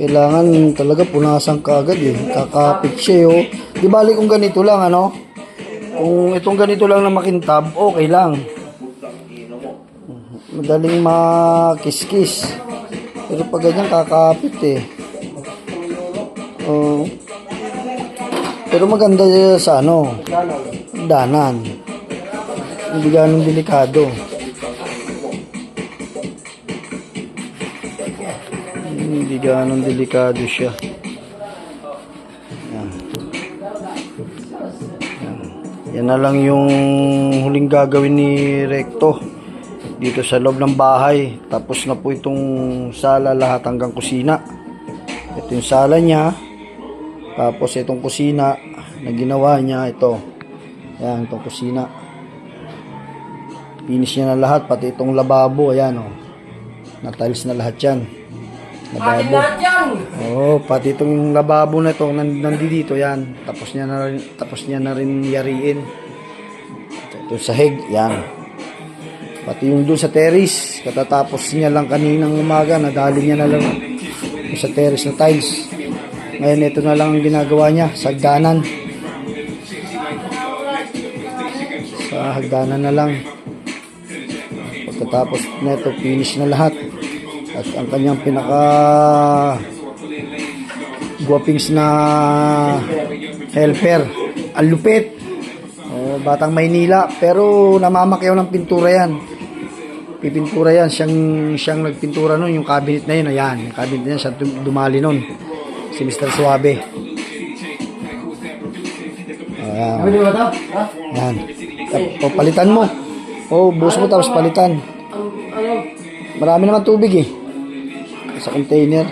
Kailangan talaga punasan ka agad eh. Kakapit siya oh. Di bali kung ganito lang ano. Kung itong ganito lang na makintab, okay lang. Madaling makiskis. Pero pag ganyan kakapit eh. Oh. Pero maganda sa ano, danan. Hindi ganun delikado. Hindi ganun delikado siya. Yan. Yan na lang yung huling gagawin ni Recto dito sa loob ng bahay. Tapos na po itong sala lahat hanggang kusina. Ito yung sala niya. Tapos itong kusina na ginawa niya ito. Ayan, itong kusina. Finish niya na lahat. Pati itong lababo. Ayan o. Na-tiles na lahat yan. Lababo. Oo, pati itong lababo na ito. Nandito yan. Tapos niya na rin yariin. Ito sa hig. Yan. Pati yung doon sa terrace. Katatapos niya lang kaninang umaga. Nadali niya na lang sa terrace na tiles. Ngayon ito na lang ang ginagawa niya sa hagdanan. Sa hagdanan na lang. Pagkatapos nito finish na lahat. At ang kanyang pinaka guwapings na helper, ang lupit. Batang Maynila, pero namamakyaw ng pintura yan. Pipintura yan, siyang nagpintura nun, yung cabinet na yun, ayan, yung cabinet na yan, siya dumali nun. Si Mr. Suabe. Ayan. O, palitan mo. O, buhos mo tapos palitan. Marami naman tubig eh. Sa container.